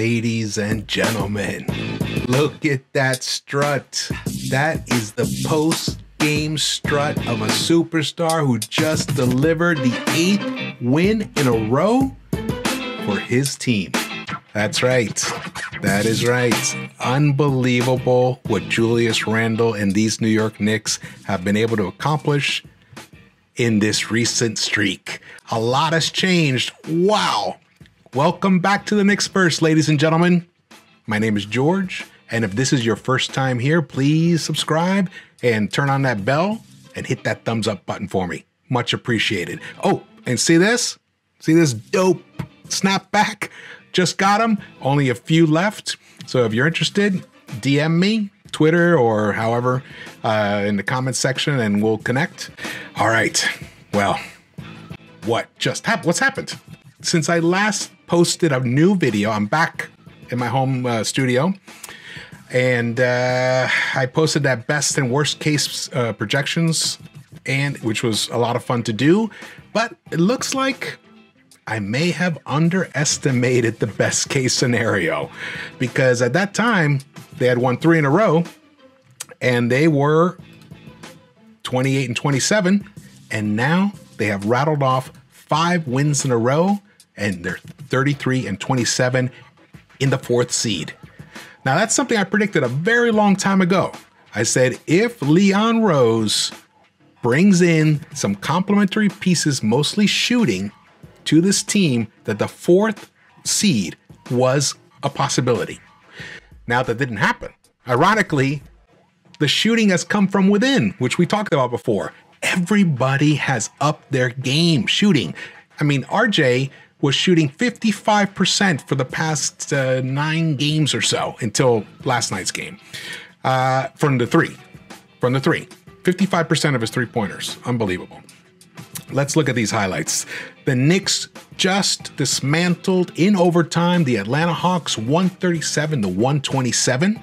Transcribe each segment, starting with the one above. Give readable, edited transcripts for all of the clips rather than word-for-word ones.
Ladies and gentlemen, look at that strut. That is the post-game strut of a superstar who just delivered the 8th win in a row for his team. That's right. That is right. Unbelievable what Julius Randle and these New York Knicks have been able to accomplish in this recent streak. A lot has changed. Wow. Welcome back to the Knicks-Verse, ladies and gentlemen. My name is George, and if this is your first time here, please subscribe and turn on that bell and hit that thumbs up button for me. Much appreciated. Oh, and see this? See this dope snapback? Just got them. Only a few left. So if you're interested, DM me, Twitter, or however, in the comments section, and we'll connect. All right. Well, what's happened? Since I last posted a new video, I'm back in my home studio, and I posted that best and worst case projections, and which was a lot of fun to do, but it looks like I may have underestimated the best case scenario, because at that time they had won 3 in a row and they were 28 and 27, and now they have rattled off 5 wins in a row and they're 33 and 27 in the 4th seed. Now that's something I predicted a very long time ago. I said, if Leon Rose brings in some complementary pieces, mostly shooting, to this team, that the 4th seed was a possibility. Now that didn't happen. Ironically, the shooting has come from within, which we talked about before. Everybody has upped their game shooting. I mean, RJ was shooting 55% for the past 9 games or so until last night's game. From the three. 55% of his 3-pointers. Unbelievable. Let's look at these highlights. The Knicks just dismantled in overtime the Atlanta Hawks 137 to 127.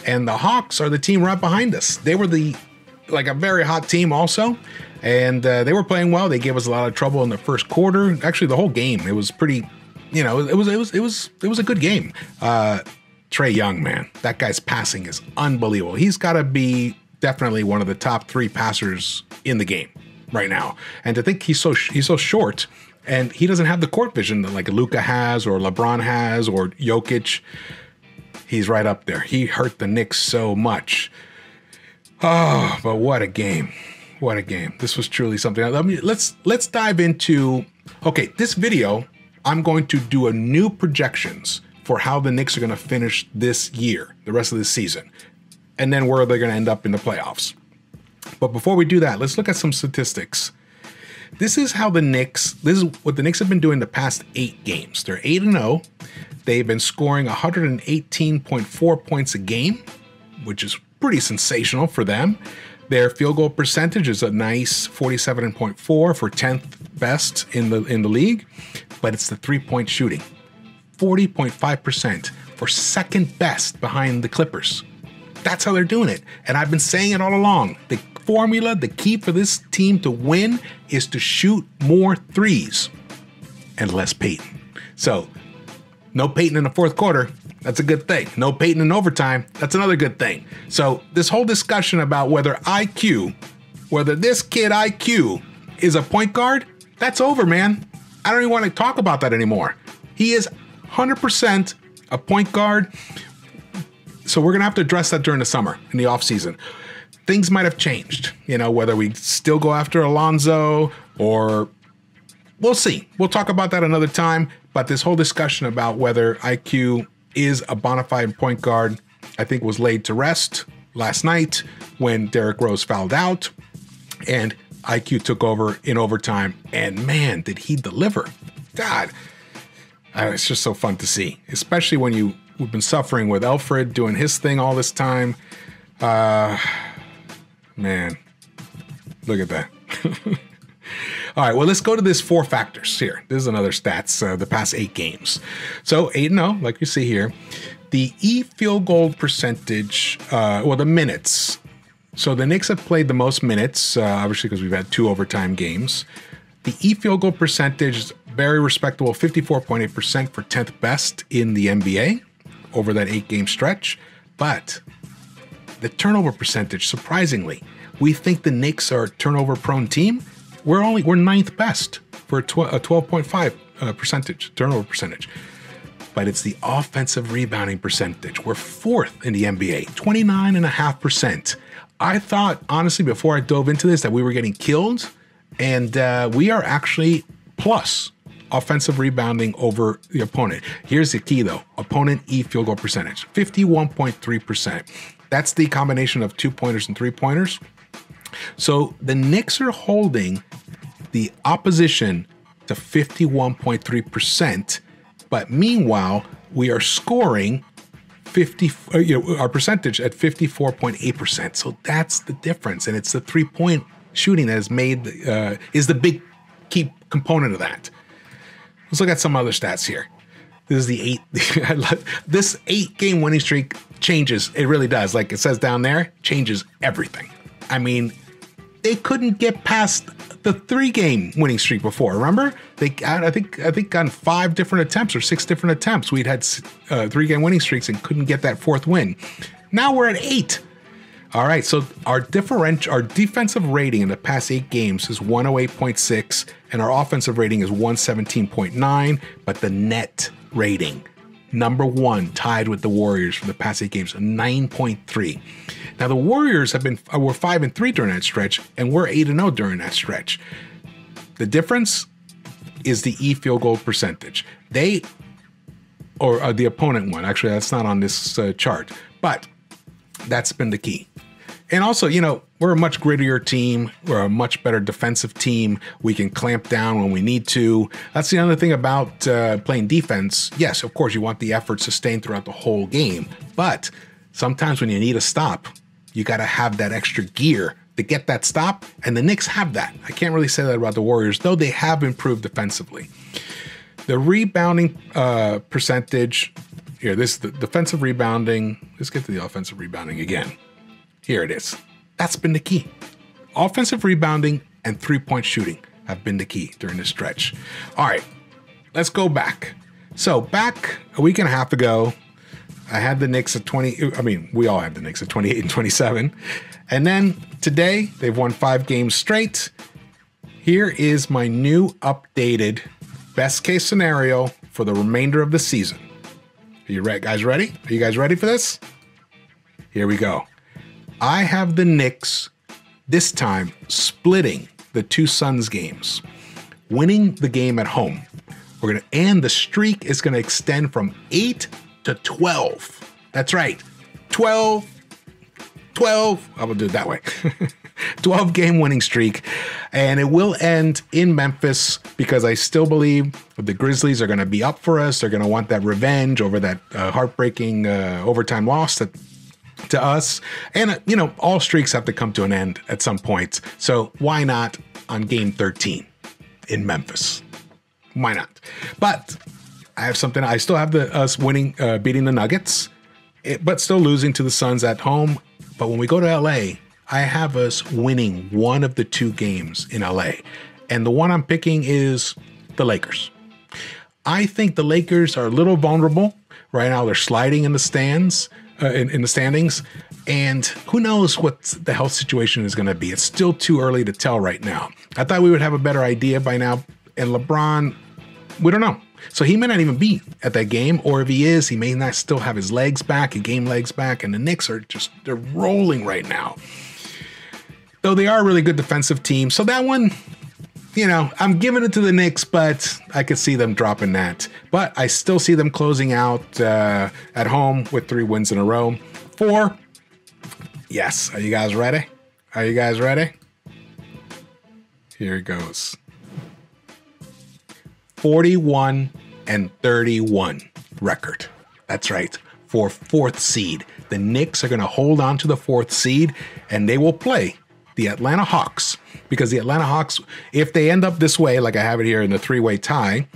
And the Hawks are the team right behind us. They were a very hot team also. And they were playing well. They gave us a lot of trouble in the first quarter. Actually, the whole game. It was pretty, it was a good game. Trae Young, man, that guy's passing is unbelievable. He's got to be definitely one of the top 3 passers in the game right now. And to think he's so short and he doesn't have the court vision that like Luka has or LeBron has or Jokic. He's right up there. He hurt the Knicks so much. Oh, but what a game. What a game. This was truly something. Let's dive into, okay, this video, I'm going to do a new projections for how the Knicks are going to finish this year, the rest of this season, and then where they're going to end up in the playoffs. But before we do that, let's look at some statistics. This is what the Knicks have been doing the past 8 games. They're 8-0. They've been scoring 118.4 points a game, which is pretty sensational for them. Their field goal percentage is a nice 47.4 for 10th best in the league, but it's the 3-point shooting, 40.5% for 2nd best behind the Clippers. That's how they're doing it. And I've been saying it all along. The formula, the key for this team to win is to shoot more threes and less Payton. So no Payton in the 4th quarter. That's a good thing. No Payton in overtime. That's another good thing. So this whole discussion about whether this kid IQ is a point guard, that's over, man. I don't even want to talk about that anymore. He is 100% a point guard. So we're going to have to address that during the summer, in the offseason. Things might have changed, whether we still go after Alonzo or we'll see. We'll talk about that another time. But this whole discussion about whether IQ is a bona fide point guard, I think was laid to rest last night when Derrick Rose fouled out and IQ took over in overtime. And man, did he deliver. God, it's just so fun to see, especially when we've been suffering with Alfred doing his thing all this time. Man, look at that. All right, well, let's go to this 4 factors here. This is another stats, the past 8 games. So 8-0, like you see here. The field goal percentage, the minutes. So the Knicks have played the most minutes, obviously because we've had 2 overtime games. The field goal percentage very respectable 54.8% for 10th best in the NBA over that 8-game stretch. But the turnover percentage, surprisingly, we think the Knicks are a turnover-prone team. We're 9th best for a 12.5 percentage turnover percentage. But it's the offensive rebounding percentage. We're 4th in the NBA, 29.5%. I thought, honestly, before I dove into this, that we were getting killed, and we are actually plus offensive rebounding over the opponent. Here's the key, though. Opponent field goal percentage, 51.3%. That's the combination of 2-pointers and 3-pointers. So the Knicks are holding the opposition to 51.3%, but meanwhile, we are scoring our percentage at 54.8%. So that's the difference, and it's the 3-point shooting that is the big key component of that. Let's look at some other stats here. This is the this 8-game winning streak changes. It really does. Like it says down there, changes everything. I mean, they couldn't get past the 3-game winning streak before. Remember? I think on 5 different attempts or 6 different attempts, we'd had 3-game winning streaks and couldn't get that 4th win. Now we're at 8. All right, so our defensive rating in the past 8 games is 108.6, and our offensive rating is 117.9, but the net rating, number 1, tied with the Warriors for the past 8 games, 9.3. Now the Warriors were 5-3 during that stretch, and we're 8-0 during that stretch. The difference is the field goal percentage. The opponent one. Actually, that's not on this chart, but that's been the key. And also, we're a much grittier team. We're a much better defensive team. We can clamp down when we need to. That's the other thing about playing defense. Yes, of course, you want the effort sustained throughout the whole game. But sometimes when you need a stop, you got to have that extra gear to get that stop. And the Knicks have that. I can't really say that about the Warriors, though they have improved defensively. The rebounding percentage, here, this is the defensive rebounding. Let's get to the offensive rebounding again. Here it is. That's been the key. Offensive rebounding and 3-point shooting have been the key during this stretch. All right, let's go back. So back a week and a half ago, I had the Knicks at 20. I mean, we all had the Knicks at 28 and 27. And then today, they've won 5 games straight. Here is my new updated best case scenario for the remainder of the season. Are you guys ready? Are you guys ready for this? Here we go. I have the Knicks this time splitting the 2 Suns games, winning the game at home. And the streak is going to extend from 8 to 12. That's right. 12. I will do it that way. 12-game winning streak. And it will end in Memphis because I still believe the Grizzlies are going to be up for us. They're going to want that revenge over that heartbreaking overtime loss to us. And, all streaks have to come to an end at some point. So why not on game 13 in Memphis? Why not? But I have something. I still have us winning, beating the Nuggets, but still losing to the Suns at home. But when we go to LA, I have us winning one of the 2 games in LA. And the one I'm picking is the Lakers. I think the Lakers are a little vulnerable. Right now, they're sliding in the stands, in the standings. And who knows what the health situation is going to be. It's still too early to tell right now. I thought we would have a better idea by now. And LeBron, we don't know. So he may not even be at that game, or if he is, he may not still have his legs back, his game legs back, and the Knicks are they're rolling right now. Though they are a really good defensive team. So that one, I'm giving it to the Knicks, but I could see them dropping that. But I still see them closing out at home with 3 wins in a row. 4. Yes. Are you guys ready? Are you guys ready? Here it goes. 41 and 31 record. That's right. For 4th seed. The Knicks are going to hold on to the 4th seed, and they will play the Atlanta Hawks, because the Atlanta Hawks, if they end up this way, like I have it here in the 3-way tie,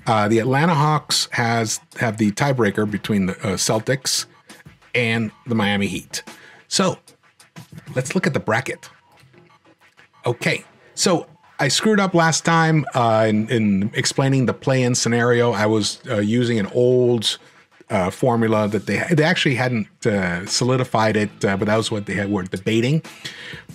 the Atlanta Hawks have the tiebreaker between the Celtics and the Miami Heat. So let's look at the bracket. Okay, so I screwed up last time in explaining the play-in scenario. I was using an old formula that they actually hadn't solidified it, but that was what they were debating.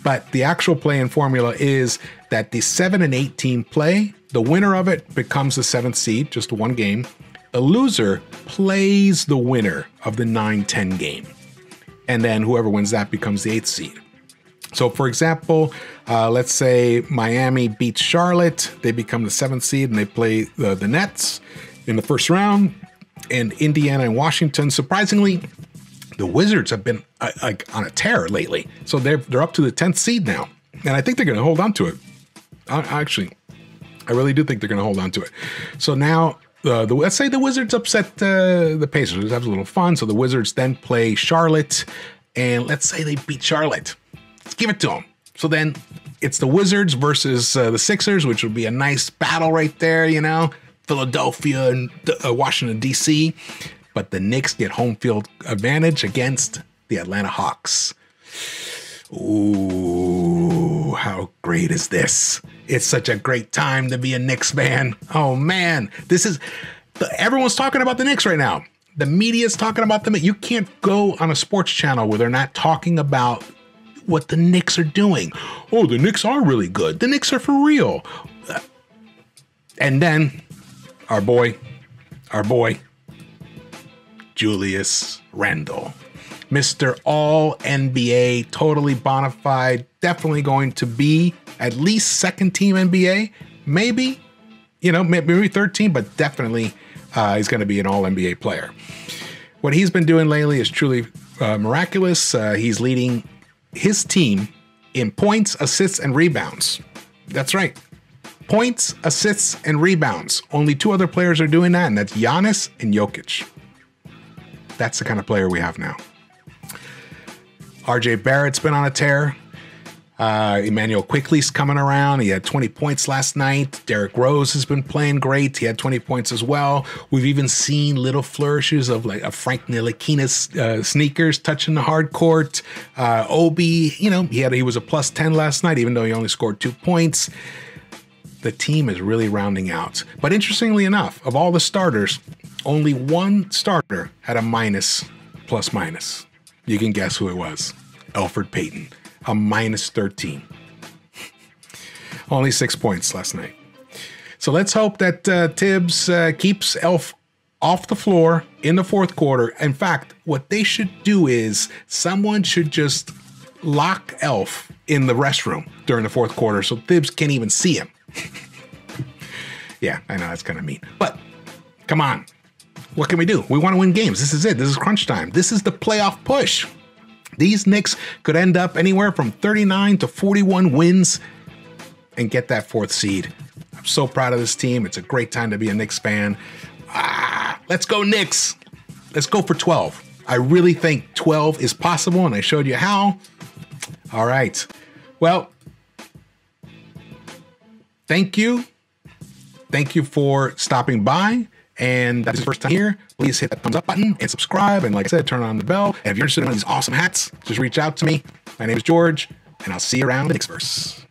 But the actual play-in formula is that the 7 and 8 team play. The winner of it becomes the 7th seed, just one game. The loser plays the winner of the 9-10 game. And then whoever wins that becomes the 8th seed. So, for example, let's say Miami beats Charlotte. They become the 7th seed and they play the Nets in the first round. And Indiana and Washington, surprisingly, the Wizards have been like on a tear lately. So they're up to the 10th seed now. And I think they're going to hold on to it. I really do think they're going to hold on to it. So now, let's say the Wizards upset the Pacers. Have a little fun. So the Wizards then play Charlotte. And let's say they beat Charlotte. Let's give it to them. So then it's the Wizards versus the Sixers, which would be a nice battle right there, you know. Philadelphia and Washington, D.C. But the Knicks get home field advantage against the Atlanta Hawks. Ooh, how great is this? It's such a great time to be a Knicks fan. Oh, man. Everyone's talking about the Knicks right now. The media's talking about them. You can't go on a sports channel where they're not talking about what the Knicks are doing. Oh, the Knicks are really good. The Knicks are for real. And then our boy, Julius Randle, Mr. All-NBA, totally bona fide, definitely going to be at least second team NBA, maybe, maybe third team, but definitely he's going to be an All-NBA player. What he's been doing lately is truly miraculous. He's leading his team in points, assists, and rebounds. That's right. Points, assists, and rebounds. Only 2 other players are doing that, and that's Giannis and Jokic. That's the kind of player we have now. RJ Barrett's been on a tear. Emmanuel Quickley's coming around. He had 20 points last night. Derrick Rose has been playing great. He had 20 points as well. We've even seen little flourishes of like a Frank Ntilikina sneakers touching the hard court. Obi, he was a plus 10 last night, even though he only scored 2 points. The team is really rounding out. But interestingly enough, of all the starters, only one starter had a minus, plus minus. You can guess who it was. Elfrid Payton, a minus 13. Only 6 points last night. So let's hope that Tibbs keeps Elf off the floor in the fourth quarter. In fact, what they should do is someone should just lock Elf in the restroom during the fourth quarter so Tibbs can't even see him. Yeah, I know that's kind of mean. But come on. What can we do? We want to win games. This is it. This is crunch time. This is the playoff push. These Knicks could end up anywhere from 39 to 41 wins and get that 4th seed. I'm so proud of this team. It's a great time to be a Knicks fan. Let's go Knicks. Let's go for 12. I really think 12 is possible, and I showed you how. All right. Well, thank you. Thank you for stopping by. And that's the first time here. Please hit that thumbs up button and subscribe. And like I said, turn on the bell. And if you're interested in one of these awesome hats, just reach out to me. My name is George, and I'll see you around the Knicks-Verse.